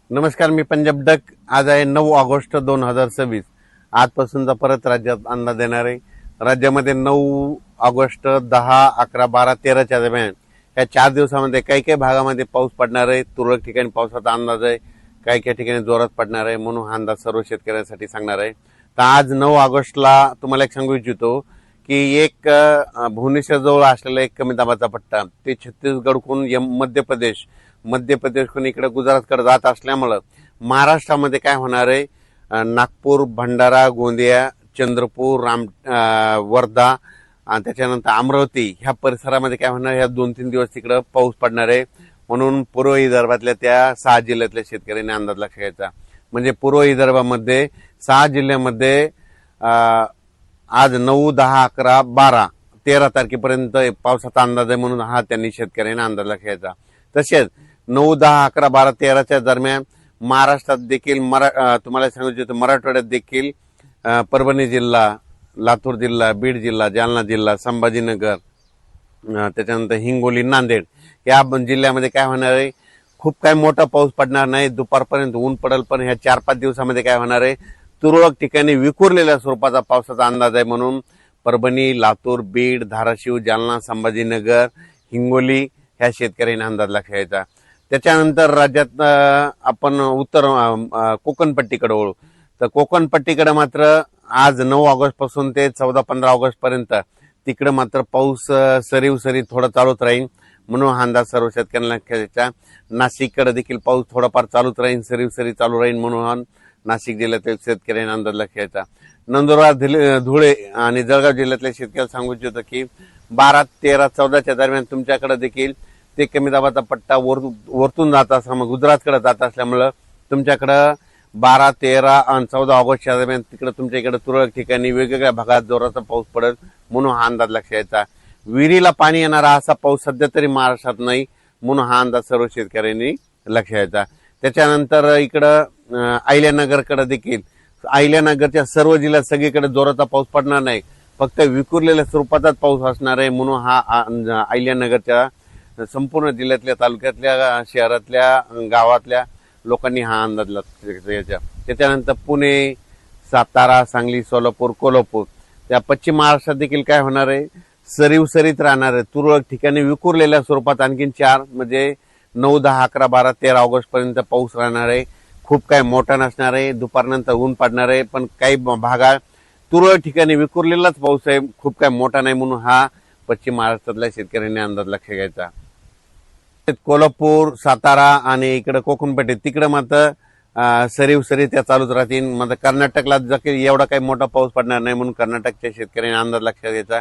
नमस्कार, मी पंजाब डक. आज आहे 9 ऑगस्ट 2026. आजपासूनचा परत राज्यात अंदाज येणार आहे. राज्यामध्ये 9 ऑगस्ट, 10, 11, 12, 13च्या दरम्यान या 4 दिवसामध्ये काही काही भागामध्ये पाऊस पडणार आहे. तुरळक ठिकाणी पावसाचा अंदाज आहे, काही काही ठिकाणी जोरात पडणार आहे, म्हणून हा अंदाज सर्व शेतकऱ्यांसाठी सांगणार आहे. तर आज 9 ऑगस्टला तुम्हाला एक सांगू इच्छितो की एक भुवनेश्वर जवळ असलेला एक कमी दाबाचा पट्टा ते छत्तीसगडकडून मध्य प्रदेशकडून इकडे गुजरातकडे जात असल्यामुळं महाराष्ट्रामध्ये काय होणार आहे, नागपूर, भंडारा, गोंदिया, चंद्रपूर, वर्धा आणि त्याच्यानंतर अमरावती ह्या परिसरामध्ये काय होणार, ह्या 2-3 दिवस तिकडं पाऊस पडणार आहे. म्हणून पूर्व विदर्भातल्या त्या 6 जिल्ह्यातल्या शेतकऱ्यांनी अंदाज लक्ष घ्यायचा. म्हणजे पूर्व विदर्भामध्ये 6 जिल्ह्यामध्ये आज 9, 10, 11, 12, 13 तारखेपर्यंत पावसाचा अंदाज आहे. म्हणून हा त्यांनी शेतकऱ्यांनी अंदाज लक्ष घ्यायचा. तसेच 9, 10, 11, 12, 13च्या दरम्यान महाराष्ट्रात देखील तुम्हाला सांगितलं मराठवाड्यात देखील परभणी जिल्हा, लातूर जिल्हा, बीड जिल्हा, जालना जिल्हा, संभाजीनगर, त्याच्यानंतर हिंगोली, नांदेड या जिल्ह्यामध्ये काय होणार आहे, खूप काय मोठा पाऊस पडणार नाही. दुपारपर्यंत ऊन पडेल, पण ह्या 4-5 दिवसामध्ये काय होणार आहे, तुरळक ठिकाणी विखुरलेल्या स्वरूपाचा पावसाचा अंदाज आहे. म्हणून परभणी, लातूर, बीड, धाराशिव, जालना, संभाजीनगर, हिंगोली ह्या शेतकऱ्यांनी अंदाज लक्ष घ्यायचा. त्याच्यानंतर राज्यात आपण उत्तर कोकणपट्टीकडे वळू. तर कोकणपट्टीकडे मात्र आज 9 ऑगस्ट पासून ते 14-15 ऑगस्ट पर्यंत तिकडे मात्र पाऊस सरी थोडा चालूच राहील. म्हणून हा अंदाज सर्व शेतकऱ्यांना लक्ष घ्यायचा. नाशिककडे देखील पाऊस थोडाफार चालूच राहील, सरी चालू राहील. म्हणून नाशिक जिल्ह्यातील शेतकऱ्यांना अंदाज लक्ष घ्यायचा. नंदुरबार, धुळे आणि जळगाव जिल्ह्यातल्या शेतकऱ्याला सांगू इच्छितो की 12, 13, 14च्या दरम्यान तुमच्याकडे देखील ते कमी दाबाचा पट्टा वरतून जात असल्यामुळे गुजरातकडे जात असल्यामुळं तुमच्याकडं 12, 13 आणि 14 ऑगस्टच्या दरम्यान तिकडे तुमच्या इकडे तुरळक ठिकाणी वेगवेगळ्या भागात जोराचा पाऊस पडेल. म्हणून हा अंदाज लक्ष घ्यायचा. विहिरीला पाणी येणारा असा पाऊस सध्या तरी महाराष्ट्रात नाही. म्हणून हा अंदाज सर्व शेतकऱ्यांनी लक्ष घ्यायचा. त्याच्यानंतर इकडं अहिल्यानगरकडे देखील, अहिल्यानगरच्या सर्व जिल्ह्यात सगळीकडे जोराचा पाऊस पडणार नाही, फक्त विखुरलेल्या स्वरूपाचाच पाऊस असणार आहे. म्हणून हा अहिल्यानगरच्या संपूर्ण जिल्ह्यातल्या, तालुक्यातल्या, शहरातल्या, गावातल्या लोकांनी हा अंदाज घ्यायचा. त्याच्यानंतर पुणे, सातारा, सांगली, सोलापूर, कोल्हापूर त्या पश्चिम महाराष्ट्रात देखील काय होणार आहे, सरीत राहणार आहे. तुरळक ठिकाणी विखुरलेल्या स्वरूपात आणखीन 4 म्हणजे 9, 10, 11, 12, 13 ऑगस्ट पर्यंत पाऊस राहणार आहे. खूप काय मोठा नसणार आहे. दुपारनंतर ऊन पडणार आहे, पण काही भागात तुरळक ठिकाणी विखुरलेलाच पाऊस आहे, खूप काय मोठा नाही. म्हणून हा पश्चिम महाराष्ट्रातल्या शेतकऱ्यांनी अंदाज लक्ष घ्यायचा. कोल्हापूर, सातारा आणि इकडे कोकणपट्टी तिकडे मात्र सरी त्या चालूच राहतील. मात्र कर्नाटकला एवढा काही मोठा पाऊस पडणार नाही. म्हणून कर्नाटकच्या शेतकऱ्यांनी अंदाज लक्षात घ्यायचा.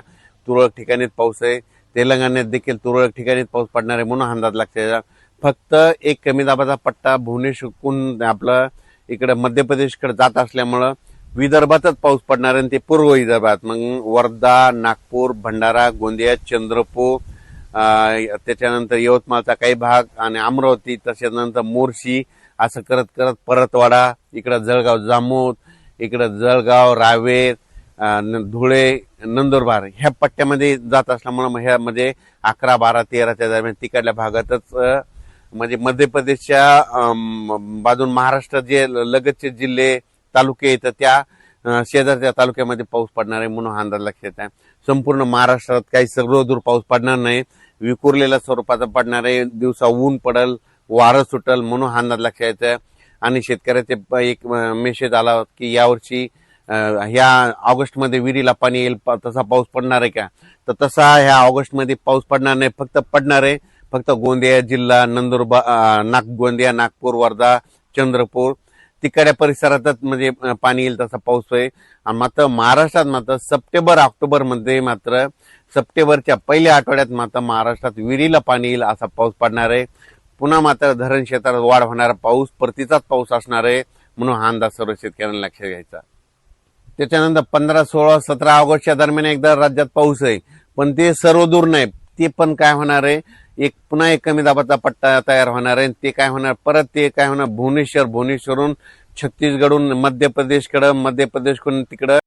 तुरळक ठिकाणीच पाऊस आहे. तेलंगणात देखील तुरळक ठिकाणीच पाऊस पडणार आहे. म्हणून अंदाज लक्षात घ्यायचा. फक्त एक कमी दाबाचा पट्टा भुवनेश्वरहून आपलं इकडे मध्य प्रदेशकडे जात असल्यामुळं विदर्भातच पाऊस पडणार आहे. ते पूर्व विदर्भात मग वर्धा, नागपूर, भंडारा, गोंदिया, चंद्रपूर, त्याच्यानंतर यवतमाळचा काही भाग आणि अमरावती, त्याच्यानंतर मोर्शी असं करत करत परतवाडा, इकडं जळगाव, जामोद, इकडं जळगाव, रावेर, धुळे, नंदुरबार ह्या पट्ट्यामध्ये जात असल्यामुळे ह्यामध्ये 11, 12, 13च्या दरम्यान तिकडल्या भागातच म्हणजे मध्य प्रदेशच्या बाजून महाराष्ट्र जे लगतचे जिल्हे, तालुके येतात त्या शेजारच्या तालुक्यामध्ये पाऊस पडणार आहे. म्हणून हा अंदाज लक्षात आहे. संपूर्ण महाराष्ट्रात काही सर्वदूर पाऊस पडणार नाही, विखुरलेल्या स्वरूपाचा पडणार आहे. दिवसा ऊन पडल, वारं सुटल. म्हणून हा अंदाज लक्षात आहे. आणि शेतकऱ्याचे एक मेसेज आला की यावर्षी ह्या ऑगस्टमध्ये विहिरीला पाणी येईल, तसा पाऊस पडणार आहे का? तर तसा ह्या ऑगस्टमध्ये पाऊस पडणार नाही. पडणार आहे फक्त गोंदिया जिल्हा, नंदुरबार, गोंदिया, नागपूर, वर्धा, चंद्रपूर तिकडच्या परिसरातच म्हणजे पाणी येईल तसा पाऊस आहे. आणि मात्र महाराष्ट्रात मात्र सप्टेंबर, ऑक्टोबर मध्ये मात्र सप्टेंबरच्या पहिल्या आठवड्यात मात्र महाराष्ट्रात विहिरीला पाणी येईल असा पाऊस पडणार आहे. पुन्हा मात्र धरण क्षेत्रात वाढ होणारा पाऊस, परतीचाच पाऊस असणार आहे. म्हणून हा अंदाज सर्व शेतकऱ्यांना लक्षात घ्यायचा. त्याच्यानंतर 15, 16, 17 ऑगस्टच्या दरम्यान एकदा राज्यात पाऊस आहे, पण ते सर्वदूर नाही. ते पण काय होणार आहे, पुन्हा एक कमी दाबाचा पट्टा तयार होणार आहे. ते काय होणार, परत ते काय होणार, भुवनेश्वरहून छत्तीसगडहून मध्य प्रदेशकडं, मध्य प्रदेशकडून तिकडं